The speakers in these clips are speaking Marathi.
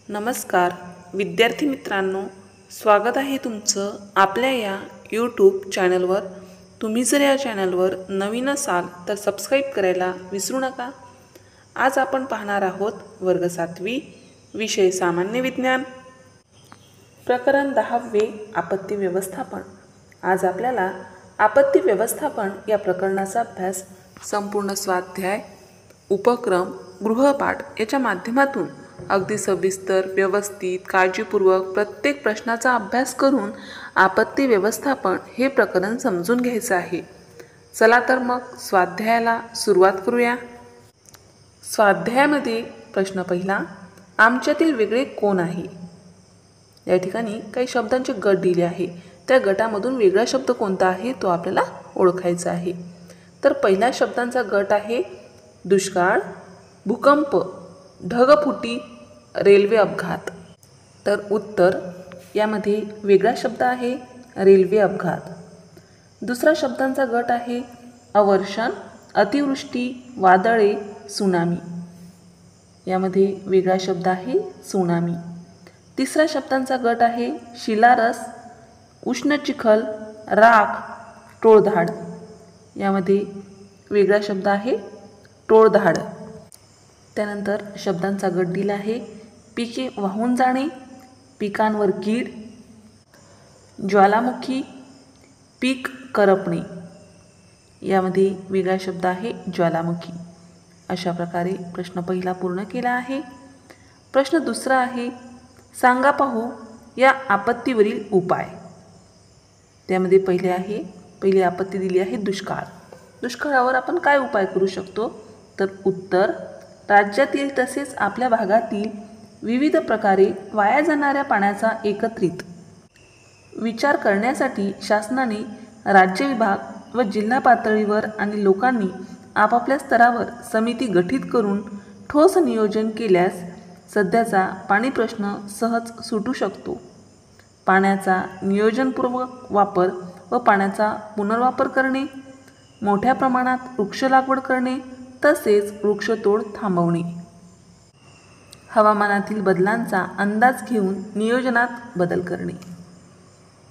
नमस्कार विद्यार्थी मित्रांनो, स्वागत आहे तुमचं आपल्या या यूट्यूब चॅनलवर। तुम्ही जर या चॅनलवर नवीन असाल तर सबस्क्राईब करायला विसरू नका। आज आपण पाहणार आहोत वर्ग 7वी विषय सामान्य विज्ञान, प्रकरण 10वे आपत्ती व्यवस्थापन। आज आपल्याला आपत्ती व्यवस्थापन या प्रकरणाचा अभ्यास संपूर्ण स्वाध्याय, उपक्रम, गृहपाठ याच्या माध्यमातून अगदी सविस्तर, व्यवस्थित, काळजीपूर्वक प्रत्येक प्रश्नाचा अभ्यास करून आपत्ती व्यवस्थापन हे प्रकरण समजून घ्यायचं आहे। चला तर मग स्वाध्यायाला सुरुवात करूया। स्वाध्यायामध्ये प्रश्न पहिला, आमच्यातील वेगळे कोण आहे? या ठिकाणी काही शब्दांचे गट दिले आहे। त्या गटामधून वेगळा शब्द कोणता आहे तो आपल्याला ओळखायचा आहे। तर पहिल्या शब्दांचा गट आहे दुष्काळ, भूकंप, ढगफुटी, रेल्वे अपघात। तर उत्तर यामध्ये वेगळा शब्द आहे रेल्वे अपघात। दुसरा शब्दांचा गट आहे अवर्षण, अतिवृष्टी, वादळे, सुनामी। यामध्ये वेगळा शब्द आहे सुनामी। तिसरा शब्दांचा गट आहे शिलारस, उष्ण चिखल, राख, टोळधाड। यामध्ये वेगळा शब्द आहे टोळधाड। त्यानंतर शब्दांचा गट दिला आहे पिके वाहून जाणे, पिकांवर कीड, ज्वालामुखी, पीक करपणे। यामध्ये वेगळा शब्द आहे ज्वालामुखी। अशा प्रकारे प्रश्न पहिला पूर्ण केला आहे। प्रश्न दुसरा आहे, सांगा पाहू या आपत्तीवरील उपाय। त्यामध्ये पहिली आपत्ती दिली आहे दुष्काळ। दुष्काळावर आपण काय उपाय करू शकतो? तर उत्तर, राज्यातील तसेच आपल्या भागातील विविध प्रकारे वाया जाणाऱ्या पाण्याचा एकत्रित विचार करण्यासाठी शासनाने राज्य विभाग व जिल्हा पातळीवर आणि लोकांनी आपापल्या स्तरावर समिती गठीत करून ठोस नियोजन केल्यास सध्याचा पाणी प्रश्न सहज सुटू शकतो। पाण्याचा नियोजनपूर्वक वापर व पाण्याचा पुनर्वापर करणे, मोठ्या प्रमाणात वृक्ष लागवड करणे तसेच वृक्षतोड थांबवणे, हवामानातील बदलांचा अंदाज घेऊन नियोजनात बदल करणे।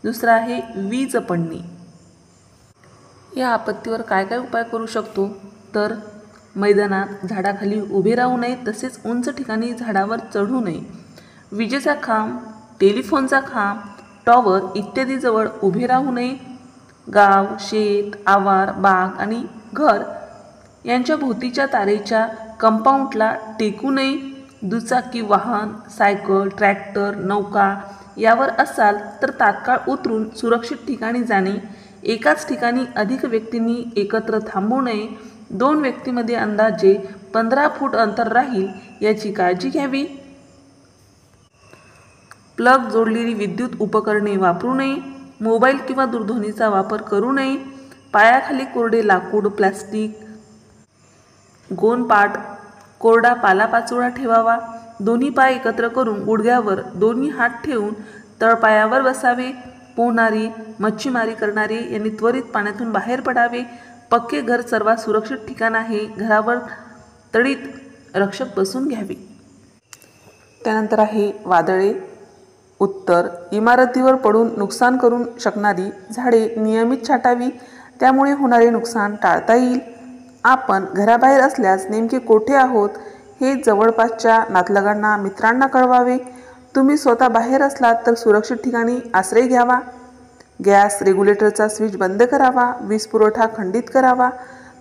दुसरा आहे वीज पडणे। या आपत्तीवर काय काय उपाय करू शकतो? तर मैदानात झाडाखाली उभे राहू नये तसेच उंच ठिकाणी झाडावर चढू नये, विजेचा खांब, टेलिफोनचा खांब, टॉवर इत्यादी जवळ उभे राहू नये, गाव, शेत, आवार, बाग आणि घर यांच्या भोवतीच्या तारेच्या कंपाऊंडला टेकू नये, दुचाकी वाहन, सायकल, ट्रॅक्टर, नौका यावर असाल तर तात्काळ उतरून सुरक्षित ठिकाणी जाणे, एकाच ठिकाणी अधिक व्यक्तींनी एकत्र थांबू नये, 2 व्यक्तींमध्ये अंदाजे 15 फूट अंतर राहील याची काळजी घ्यावी, प्लग जोडलेली विद्युत उपकरणे वापरू नये, मोबाईल किंवा दूरध्वनीचा वापर करू नये, पायाखाली कोरडे लाकूड, प्लास्टिक, गोणपाट, कोरडा पालापाचोळा ठेवावा, दोन्ही पाय एकत्र करून गुडघ्यावर दोन्ही हात ठेवून तळपायावर बसावे, पोहणारी, मच्छीमारी करणारे यांनी त्वरित पाण्यातून बाहेर पडावे, पक्के घर सर्वात सुरक्षित ठिकाण आहे, घरावर तडीत रक्षक बसून घ्यावे। त्यानंतर आहे वादळे। उत्तर, इमारतीवर पडून नुकसान करू शकणारी झाडे नियमित छाटावी, त्यामुळे होणारे नुकसान टाळता येईल। आपण घराबाहेर असल्यास नेमके कोठे आहोत हे जवळपासच्या नातलगांना, मित्रांना कळवावे। तुम्ही स्वतः बाहेर असलात तर सुरक्षित ठिकाणी आश्रय घ्यावा। गॅस रेग्युलेटरचा स्विच बंद करावा, वीज पुरवठा खंडित करावा।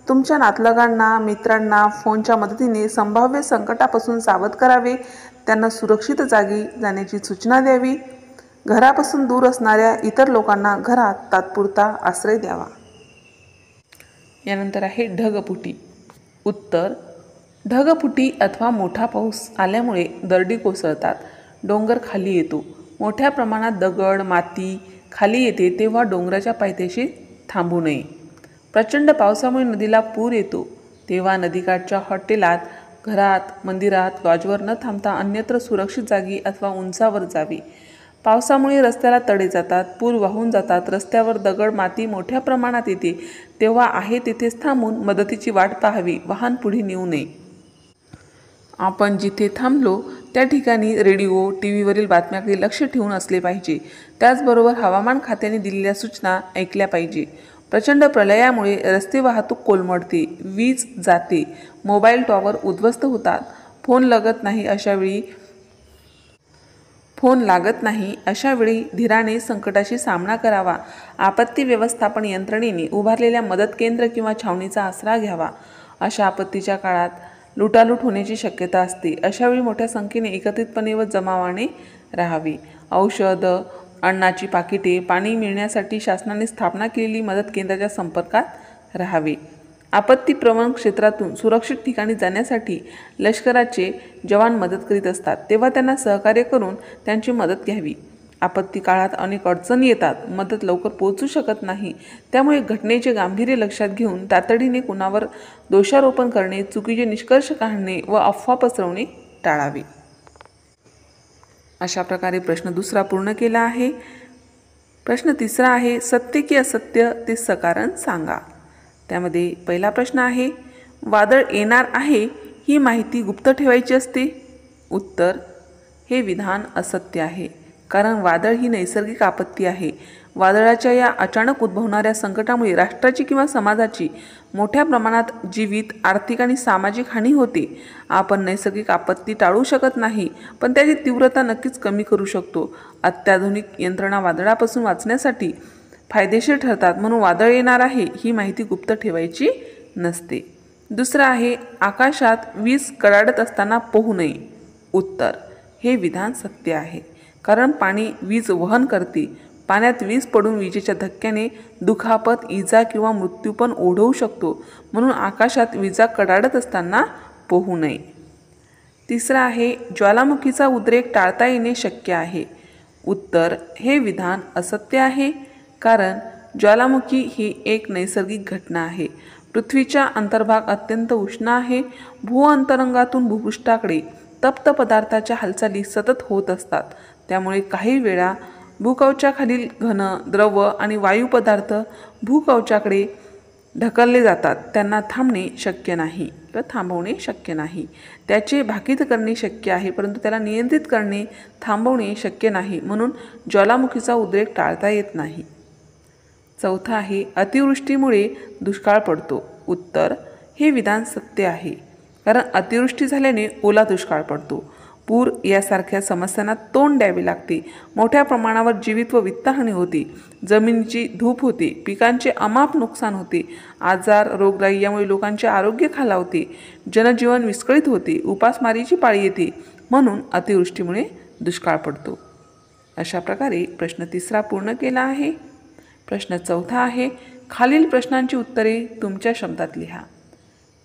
तुमच्या नातलगांना, मित्रांना फोनच्या मदतीने संभाव्य संकटापासून सावध करावे, त्यांना सुरक्षित जागी जाण्याची सूचना द्यावी। घरापासून दूर असणाऱ्या इतर लोकांना घरात तात्पुरता आश्रय द्यावा। यानंतर आहे ढगफुटी। उत्तर, ढगफुटी अथवा मोठा पाऊस आल्यामुळे दरडी कोसळतात, डोंगर खाली येतो, मोठ्या प्रमाणात दगड, माती खाली येते तेव्हा डोंगराच्या पायथ्याशी थांबू नये। प्रचंड पावसामुळे नदीला पूर येतो तेव्हा नदीकाठच्या हॉटेलात, घरात, मंदिरात, लॉजवर न थांबता अन्यत्र सुरक्षित जागी अथवा उंचावर जावे। पावसामुळे रस्त्याला तडे जातात, पूर वाहून जातात, रस्त्यावर दगड, माती मोठ्या प्रमाणात येते तेव्हा आहे तिथेच थांबून मदतीची वाट पाहावी, वाहन पुढे नेऊ नये। आपण जिथे थांबलो त्या ठिकाणी रेडिओ टी व्हीवरील बातम्याकडे लक्ष ठेवून असले पाहिजे. त्याचबरोबर हवामान खात्याने दिलेल्या सूचना ऐकल्या पाहिजे. प्रचंड प्रलयामुळे रस्ते वाहतूक कोलमडते, वीज जाते, मोबाईल टॉवर उद्ध्वस्त होतात, फोन लागत नाही अशा वेळी धीराने संकटाशी सामना करावा. आपत्ती व्यवस्थापन यंत्रणेने उभारलेल्या मदत केंद्र किंवा छावणीचा आसरा घ्यावा. अशा आपत्तीच्या काळात लुटालूट होण्याची शक्यता असते. अशावेळी मोठ्या संख्येने एकत्रितपणे व जमावाने राहावे. औषध, अन्नाची पाकिटे, पाणी मिळण्यासाठी शासनाने स्थापना केलेली मदत केंद्राच्या संपर्कात राहावे. आपत्ती प्रवण क्षेत्रातून सुरक्षित ठिकाणी जाण्यासाठी लष्कराचे जवान मदत करीत असतात, तेव्हा त्यांना सहकार्य करून त्यांची मदत घ्यावी. आपत्ती काळात अनेक अडचणी येतात, मदत लवकर पोहोचू शकत नाही. त्यामुळे घटनेचे गांभीर्य लक्षात घेऊन तातडीने कुणावर दोषारोपण करणे, चुकीचे निष्कर्ष काढणे व अफवा पसरवणे टाळावे. अशा प्रकारे प्रश्न दुसरा पूर्ण केला आहे. प्रश्न तिसरा आहे, सत्य की असत्य ते सकारण सांगा. त्यामध्ये पहिला प्रश्न आहे, वादळ येणार आहे ही माहिती गुप्त ठेवायची असते. उत्तर, हे विधान असत्य आहे, कारण वादळ ही नैसर्गिक आपत्ती आहे. वादळाच्या या अचानक उद्भवणाऱ्या संकटामुळे राष्ट्राची किंवा समाजाची मोठ्या प्रमाणात जीवित, आर्थिक आणि सामाजिक हानी होते. आपण नैसर्गिक आपत्ती टाळू शकत नाही, पण त्याची तीव्रता नक्कीच कमी करू शकतो. अत्याधुनिक यंत्रणा वादळापासून वाचण्यासाठी फायदेशीर ठरतात, म्हणून वादळ येणार आहे ही माहिती गुप्त ठेवायची नसते. दुसरं आहे, आकाशात वीज कडाडत असताना पोहू नये. उत्तर, हे विधान सत्य आहे, कारण पाणी वीज वहन करते. पाण्यात वीज पडून विजेच्या धक्क्याने दुखापत, इजा किंवा मृत्यू पण ओढवू शकतो, म्हणून आकाशात विजा कडाडत असताना पोहू नये. तिसरं आहे, ज्वालामुखीचा उद्रेक टाळता येणे शक्य आहे. उत्तर, हे विधान असत्य आहे, कारण ज्वालामुखी ही एक नैसर्गिक घटना आहे. पृथ्वीचा अंतर्भाग अत्यंत उष्ण आहे. भूअंतरंगातून भूपृष्ठाकडे तप्त पदार्थाच्या हालचाली सतत होत असतात. त्यामुळे काही वेळा भूकवचाखालील घन, द्रव आणि वायू पदार्थ भूकवचाकडे ढकलले जातात. त्यांना थांबवणे शक्य नाही. त्याचे भाकीत करणे शक्य आहे, परंतु त्याला नियंत्रित करणे, थांबवणे शक्य नाही. म्हणून ज्वालामुखीचा उद्रेक टाळता येत नाही. चौथा आहे, अतिवृष्टीमुळे दुष्काळ पडतो. उत्तर, हे विधान सत्य आहे, कारण अतिवृष्टी झाल्याने ओला दुष्काळ पडतो. पूर यासारख्या समस्यांना तोंड द्यावे लागते. मोठ्या प्रमाणावर जीवित व वित्तहानी होते. जमिनीची धूप होते. पिकांचे अमाप नुकसान होते. आजार, रोगराई यामुळे लोकांचे आरोग्य खालावते. जनजीवन विस्कळीत होते. उपासमारीची पाळी येते. म्हणून अतिवृष्टीमुळे दुष्काळ पडतो. अशा प्रकारे प्रश्न तिसरा पूर्ण केला आहे. प्रश्न चौथा आहे, खालील प्रश्नांची उत्तरे तुमच्या शब्दात लिहा.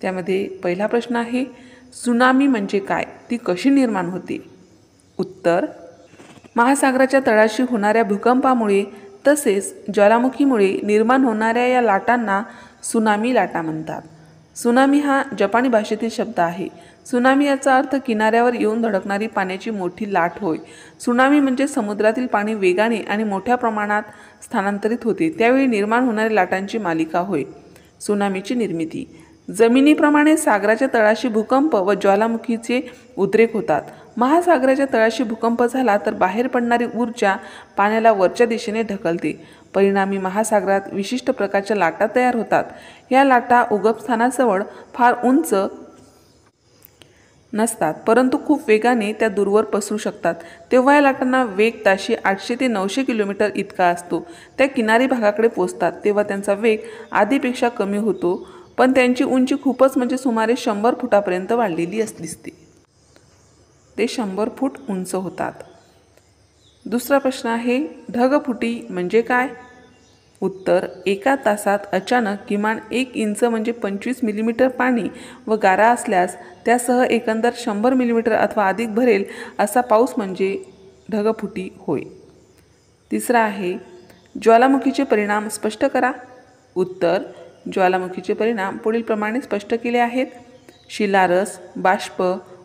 त्यामध्ये पहिला प्रश्न आहे, त्सुनामी म्हणजे काय, ती कशी निर्माण होते. उत्तर, महासागराच्या तळाशी होणाऱ्या भूकंपामुळे तसेच ज्वालामुखीमुळे निर्माण होणाऱ्या या लाटांना त्सुनामी लाटा म्हणतात. त्सुनामी हा जपानी भाषेतील शब्द आहे. त्सुनामी याचा अर्थ किनाऱ्यावर येऊन धडकणारी पाण्याची मोठी लाट होय. त्सुनामी म्हणजे समुद्रातील पाणी वेगाने आणि मोठ्या प्रमाणात स्थानांतरित होते, त्यावेळी निर्माण होणाऱ्या लाटांची मालिका होय. त्सुनामीची निर्मिती, जमिनीप्रमाणे सागराच्या तळाशी भूकंप व ज्वालामुखीचे उद्रेक होतात. महासागराच्या तळाशी भूकंप झाला तर बाहेर पडणारी ऊर्जा पाण्याला वरच्या दिशेने ढकलते. परिणामी महासागरात विशिष्ट प्रकारच्या लाटा तयार होतात. या लाटा उगमस्थानाजवळ फार उंच नसतात, परंतु खूप वेगाने त्या दूरवर पसरू शकतात. तेव्हा या लाटांना वेग ताशी 800 ते 900 किलोमीटर इतका असतो. त्या किनारी भागाकडे पोचतात तेव्हा त्यांचा वेग आधीपेक्षा कमी होतो, पण त्यांची उंची खूपच म्हणजे सुमारे 100 फुटापर्यंत वाढलेली दिसते. ते 100 फूट उंच होतात. दुसरा प्रश्न आहे, ढगफुटी म्हणजे काय. उत्तर, एका तासात अचानक किमान 1 इंच म्हणजे 25 मिलीमीटर पाणी व गारा असल्यास त्यासह एकंदर 100 मिलीमीटर अथवा अधिक भरेल असा पाऊस म्हणजे ढगफुटी होय. तिसरा आहे, ज्वालामुखीचे परिणाम स्पष्ट करा. उत्तर, ज्वालामुखीचे परिणाम पुढील प्रमाणे स्पष्ट केले आहेत. शिलारस, बाष्प,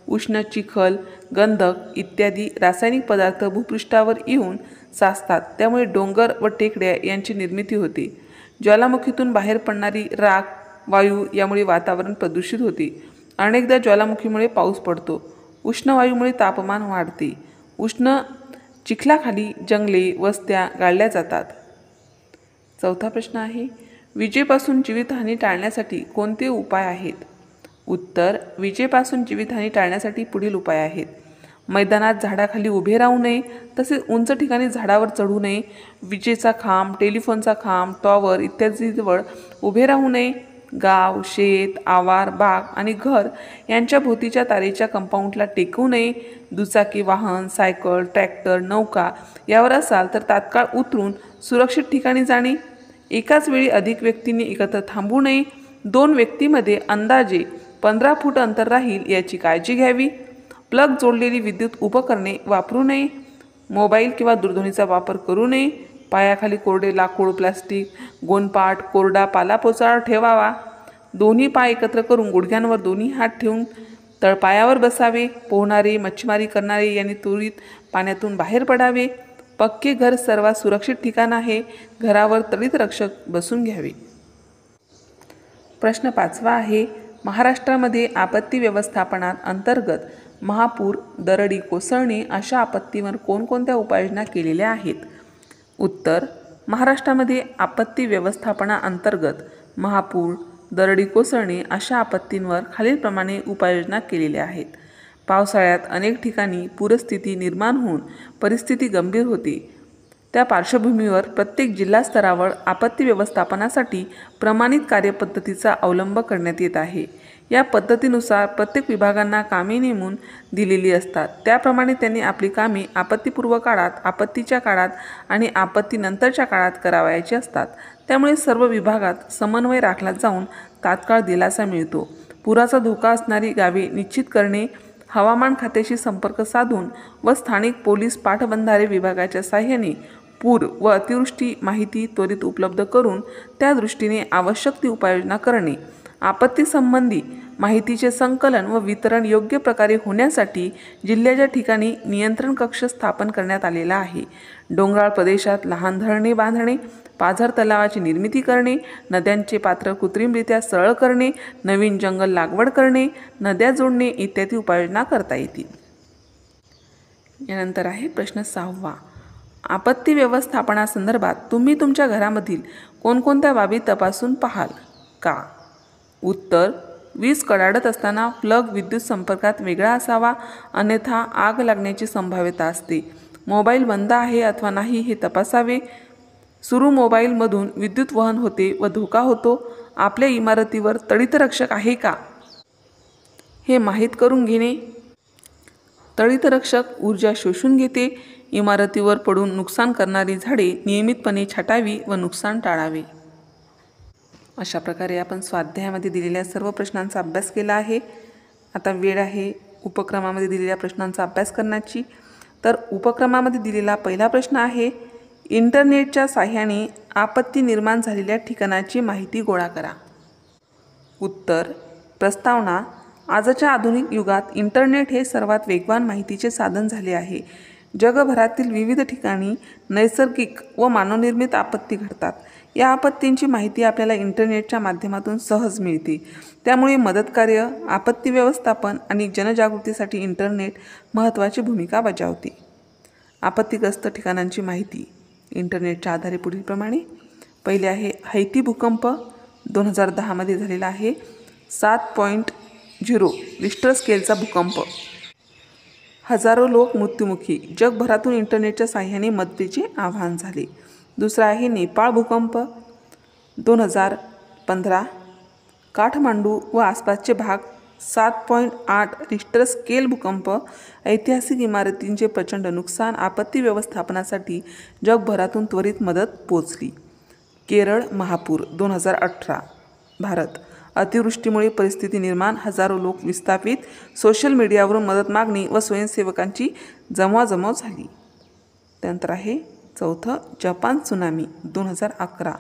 उष्ण चिखल, गंधक इत्यादी रासायनिक पदार्थ भूपृष्ठावर येऊन साचतात. त्यामुळे डोंगर व टेकड्या यांची निर्मिती होते. ज्वालामुखीतून बाहेर पडणारी राख, वायू यामुळे वातावरण प्रदूषित होते. अनेकदा ज्वालामुखीमुळे पाऊस पडतो. उष्ण वायूमुळे तापमान वाढते. उष्ण चिखलाखाली जंगले वस्त्या गाळल्या जातात. चौथा प्रश्न आहे, विजेपासून जीवितहानी टाळण्यासाठी कोणते उपाय आहेत? उत्तर, विजेपासून जीवितहानी टाळण्यासाठी पुढील उपाय आहेत. मैदानात झाडाखाली उभे राहू नये, तसेच उंच ठिकाणी झाडावर चढू नये. विजेचा खांब, टेलिफोनचा खांब, टॉवर इत्यादीजवळ उभे राहू नये. गाव, शेत, आवार, बाग आणि घर यांच्या भोवतीच्या तारेच्या कंपाऊंडला टेकवू नये. दुचाकी वाहन, सायकल, ट्रॅक्टर, नौका यावर असाल तर तात्काळ उतरून सुरक्षित ठिकाणी जाणे. एकाच वेळी अधिक व्यक्तींनी एकत्र थांबू नये. 2 व्यक्तींमध्ये अंदाजे 15 फूट अंतर राहील याची काळजी घ्यावी. प्लग जोडलेली विद्युत उपकरणे वापरू नये. मोबाईल किंवा दूरध्वनीचा वापर करू नये. पायाखाली कोरडे लाकूड, प्लास्टिक, गोणपाट, कोरडा पालापाचोळा ठेवावा. दोन्ही पाय एकत्र करून गुडघ्यांवर दोन्ही हात ठेवून तळपायावर बसावे. पोहणारे, मच्छीमारी करणारे यांनी त्वरित पाण्यातून बाहेर पडावे. पक्के घर सर्वात सुरक्षित ठिकाण आहे. घरावर तळीत रक्षक बसून घ्यावे. प्रश्न 5वा आहे, महाराष्ट्रामध्ये आपत्ती व्यवस्थापनात अंतर्गत महापूर, दरडी कोसळणे अशा आपत्तीवर कोणकोणत्या उपाययोजना केलेल्या आहेत? उत्तर, महाराष्ट्रामध्ये आपत्ती व्यवस्थापनाअंतर्गत महापूर, दरडी कोसळणे अशा आपत्तींवर खालीलप्रमाणे उपाययोजना केलेल्या आहेत. पावसाळ्यात अनेक ठिकाणी पूरस्थिती निर्माण होऊन परिस्थिती गंभीर होते. त्या पार्श्वभूमीवर प्रत्येक जिल्हा स्तरावर आपत्ती व्यवस्थापनासाठी प्रमाणित कार्यपद्धतीचा अवलंब करण्यात येत आहे. या पद्धतीनुसार प्रत्येक विभागांना कामे नेमून दिलेली असतात. त्याप्रमाणे त्यांनी आपली कामे आपत्तीपूर्व काळात, आपत्तीच्या काळात आणि आपत्तीनंतरच्या काळात करावयाची असतात. त्यामुळे सर्व विभागात समन्वय राखला जाऊन तात्काळ दिलासा मिळतो. पुराचा धोका असणारी गावे निश्चित करणे, हवामान खात्याशी संपर्क साधून व स्थानिक पोलीस पाटबंधारे विभागाच्या साहाय्याने पूर व अतिवृष्टी माहिती त्वरित उपलब्ध करून त्या दृष्टीने आवश्यक ती उपाययोजना करणे. आपत्तीसंबंधी माहितीचे संकलन व वितरण योग्य प्रकारे होण्यासाठी जिल्ह्याच्या ठिकाणी नियंत्रण कक्ष स्थापन करण्यात आलेला आहे. डोंगराळ प्रदेशात लहान धरणे बांधणे, पाझर तलावाची निर्मिती करणे, नद्यांचे पात्र कृत्रिमरित्या सरळ करणे, नवीन जंगल लागवड करणे, नद्या जोडणे इत्यादी उपाययोजना करता येतील. यानंतर आहे प्रश्न 6वा, आपत्ती व्यवस्थापनासंदर्भात तुम्ही तुमच्या घरामधील कोणकोणत्या बाबी तपासून पाहाल का? उत्तर, वीज कडाडत असताना प्लग विद्युत संपर्कात वेगळा असावा, अन्यथा आग लागण्याची संभाव्यता असते. मोबाईल बंद आहे अथवा नाही हे तपासावे. सुरू मोबाईलमधून विद्युत वहन होते व धोका होतो. आपल्या इमारतीवर तडितरक्षक आहे का हे माहीत करून घेणे. तडितरक्षक ऊर्जा शोषून घेते. इमारतीवर पडून नुकसान करणारी झाडे नियमितपणे छाटावी व नुकसान टाळावे. अशा प्रकारे आपण स्वाध्यायामध्ये दिलेल्या सर्व प्रश्नांचा अभ्यास केला आहे. आता वेळ आहे उपक्रमामध्ये दिलेल्या प्रश्नांचा अभ्यास करण्याची. तर उपक्रमामध्ये दिलेला पहिला प्रश्न आहे, इंटरनेटच्या साहाय्याने आपत्ती निर्माण झालेल्या ठिकाणाची माहिती गोळा करा. उत्तर, प्रस्तावना, आजच्या आधुनिक युगात इंटरनेट हे सर्वात वेगवान माहितीचे साधन झाले आहे. जगभरातील विविध ठिकाणी नैसर्गिक व मानवनिर्मित आपत्ती घडतात. या आपत्तींची माहिती आपल्याला इंटरनेटच्या माध्यमातून सहज मिळते. त्यामुळे मदतकार्य, आपत्ती व्यवस्थापन आणि जनजागृतीसाठी इंटरनेट महत्त्वाची भूमिका बजावते. आपत्तीग्रस्त ठिकाणांची माहिती इंटरनेटच्या आधारे पुढीलप्रमाणे. पहिले आहे हैती भूकंप 2010 मध्ये झालेला आहे. 7.0 रिश्टर स्केलचा भूकंप. हजारो लोक मृत्युमुखी. जगभरातून इंटरनेटच्या साहाय्याने मदतीचे आवाहन झाले. दुसरा आहे नेपाळ भूकंप 2015. काठमांडू व आसपासचे भाग 7.8 रिश्टर स्केल भूकंप. ऐतिहासिक इमारतींचे प्रचंड नुकसान. आपत्ती व्यवस्थापनासाठी जगभरातून त्वरित मदत पोचली. केरळ महापूर 2018. भारत, अतिवृष्टीमुळे परिस्थिती निर्माण, हजारो लोक विस्थापित. सोशल मीडियावरून मदत मागणी व स्वयंसेवकांची जमवाजमव झाली. त्यानंतर आहे चौथं, जपान त्सुनामी 2011.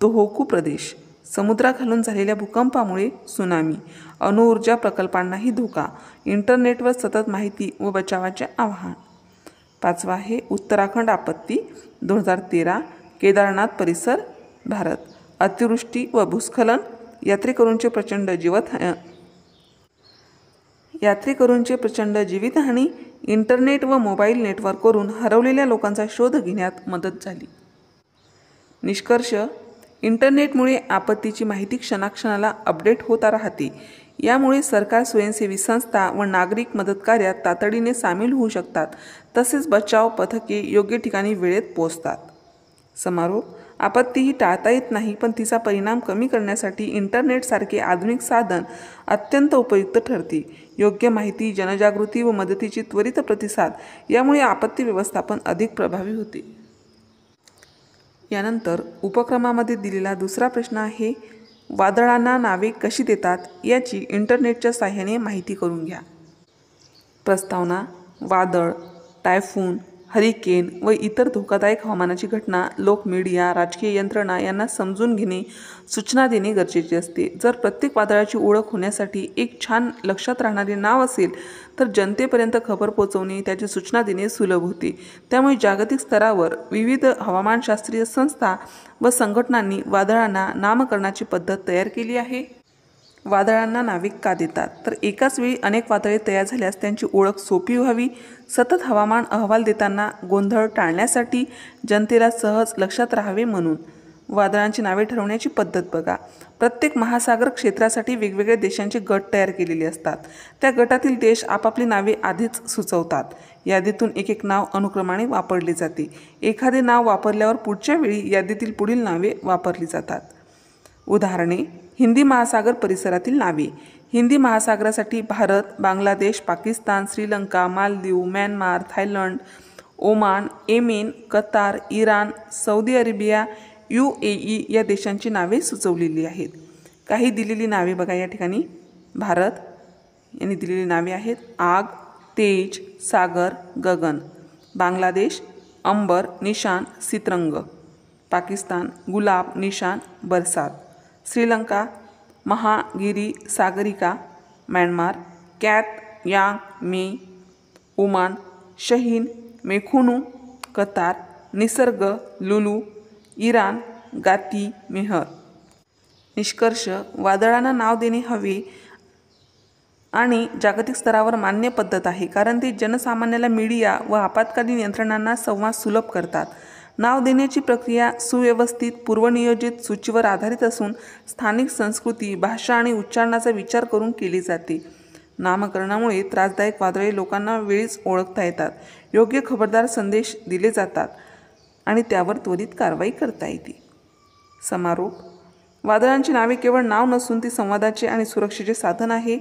तोहोकू प्रदेश. समुद्राखालून झालेल्या भूकंपामुळे त्सुनामी. अणुऊर्जा प्रकल्पांनाही धोका. इंटरनेटवर सतत माहिती व बचावाचे आवाहन. पाचवा आहे उत्तराखंड आपत्ती 2013. केदारनाथ परिसर, भारत. अतिवृष्टी व भूस्खलन, यात्रेकरूंचे प्रचंड यात्रेकरूंची प्रचंड जीवितहानी, इंटरनेट व मोबाईल नेटवर्कवरून हरवलेल्या लोकांचा शोध घेण्यात मदत झाली. निष्कर्ष: इंटरनेटमुळे आपत्तीची माहिती क्षणाक्षणाला अपडेट होता राहते. यामुळे सरकार, स्वयंसेवी संस्था व नागरिक मदतकार्यात तातडीने सामील होऊ शकतात. तसेच बचाव पथके योग्य ठिकाणी वेळेत पोहोचतात. समारोप: आपत्ती ही टाळता येत नाही, पण तिचा परिणाम कमी करण्यासाठी इंटरनेटसारखे आधुनिक साधन अत्यंत उपयुक्त ठरते. योग्य माहिती, जनजागृती व मदतीची त्वरित प्रतिसाद यामुळे आपत्ती व्यवस्थापन अधिक प्रभावी होते. यानंतर उपक्रमामध्ये दिलेला दुसरा प्रश्न आहे, वादळांना नावे कशी देतात याची इंटरनेटच्या साहाय्याने माहिती करून घ्या. प्रस्तावना: वादळ, टायफून, हरिकेन व इतर धोकादायक हवामानाची घटना लोक, मीडिया, राजकीय यंत्रणा यांना समजून घेणे, सूचना देणे गरजेचे असते. जर प्रत्येक वादळाची ओळख होण्यासाठी एक छान लक्षात राहणारे नाव असेल तर जनतेपर्यंत खबर पोहोचवणे, त्याची सूचना देणे सुलभ होते. त्यामुळे जागतिक स्तरावर विविध हवामानशास्त्रीय संस्था व संघटनांनी वादळांना नामकरणाची पद्धत तयार केली आहे. वादळांना नावे का देतात तर एकाच वेळी अनेक वादळे तयार झाल्यास त्यांची ओळख सोपी व्हावी, सतत हवामान अहवाल देताना गोंधळ टाळण्यासाठी, जनतेला सहज लक्षात राहावे म्हणून. वादळांची नावे ठरवण्याची पद्धत बघा. प्रत्येक महासागर क्षेत्रासाठी वेगवेगळ्या देशांचे गट तयार केलेले असतात. त्या गटातील देश आपापली नावे आधीच सुचवतात. यादीतून एक नाव अनुक्रमाने वापरले जाते. एखादे नाव वापरल्यावर पुढच्या वेळी यादीतील पुढील नावे वापरली जातात. उदाहरणे: हिंदी महासागर परिसरातील नावे. हिंदी महासागरासाठी Bharat, Bangladesh, Pakistan, Sri Lanka, Maldives, Myanmar, Thailand, Oman, Yemen, Qatar, Iran, Saudi Arabia, UAE या देशांची नावे सुचवलेली आहेत. काही दिलेली नावे बघा या ठिकाणी. भारत यांनी दिलेली नावे आहेत आग, तेज, सागर, गगन. बांगलादेश अंबर, निशान, सितरंग. पाकिस्तान गुलाब, निशान, बरसात. श्रीलंका महागिरी, सागरिका. म्यानमार कॅट, यांग, मे. Oman Shaheen, Mekunu. Qatar Nisarga, Lulu. Iran गाती, मेहर. निष्कर्ष: वादळांना नाव देणे हवे आणि जागतिक स्तरावर मान्य पद्धत आहे, कारण ते जनसामान्याला, मीडिया व आपत्कालीन यंत्रणांना संवाद सुलभ करतात. नाव देण्याची प्रक्रिया सुव्यवस्थित, पूर्वनियोजित, सूचीवर आधारित असून स्थानिक संस्कृती, भाषा आणि उच्चारणाचा विचार करून केली जाते. नामकरणामुळे त्रासदायक वादळे लोकांना वेळीच ओळखता येतात, योग्य खबरदार संदेश दिले जातात आणि त्यावर त्वरित कारवाई करता येते. समारोप: वादळांची नावे केवळ नाव नसून ती संवादाचे आणि सुरक्षेचे साधन आहे.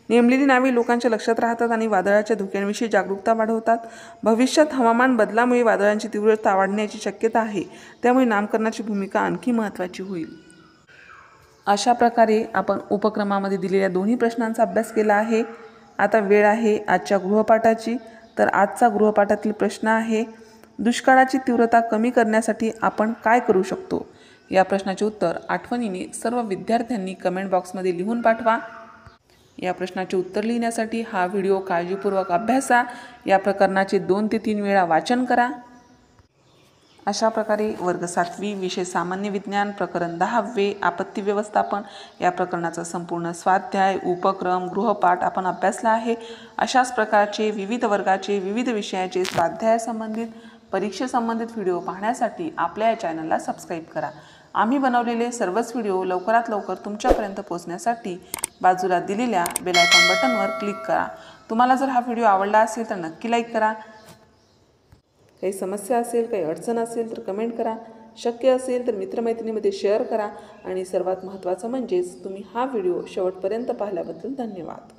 नेमलेली नावे लोकांच्या लक्षात राहतात आणि वादळाच्या धोक्यांविषयी जागरूकता वाढवतात. भविष्यात हवामान बदलामुळे वादळांची तीव्रता वाढण्याची शक्यता आहे, त्यामुळे नामकरणाची भूमिका आणखी महत्त्वाची होईल. अशा प्रकारे आपण उपक्रमामध्ये दिलेल्या दोन्ही प्रश्नांचा अभ्यास केला आहे. आता वेळ आहे आजच्या गृहपाठाची. तर आजचा गृहपाठातील प्रश्न आहे, दुष्काळाची तीव्रता कमी करण्यासाठी आपण काय करू शकतो? या प्रश्नाचे उत्तर आठवणीने सर्व विद्यार्थ्यांनी कमेंट बॉक्समध्ये लिहून पाठवा. या प्रश्नाचे उत्तर लिहिण्यासाठी हा व्हिडिओ काळजीपूर्वक अभ्यासा. या प्रकरणाचे 2 ते 3 वेळा वाचन करा. अशा प्रकारे वर्ग 7वी विषय सामान्य विज्ञान प्रकरण 10वे आपत्ती व्यवस्थापन या प्रकरणाचा संपूर्ण स्वाध्याय, उपक्रम, गृहपाठ आपण अभ्यासला आहे. अशाच प्रकारचे विविध वर्गाचे विविध विषयाचे स्वाध्यायासंबंधित, परीक्षेसंबंधित व्हिडिओ पाहण्यासाठी आपल्या या चॅनलला सबस्क्राईब करा. आम्ही बनवलेले सर्वच व्हिडिओ लवकरात लवकर तुमच्यापर्यंत पोहोचण्यासाठी बाजूला दिलेल्या बेल आयकॉन बटनवर क्लिक करा. तुम्हाला जर हा व्हिडिओ आवडला असेल तर नक्की लाईक करा. काही समस्या असेल, काही अडचण असेल तर कमेंट करा. शक्य असेल तर मित्रमैत्रिणीमध्ये शेअर करा. आणि सर्वात महत्त्वाचं म्हणजेच तुम्ही हा व्हिडिओ शेवटपर्यंत पाहिल्याबद्दल धन्यवाद.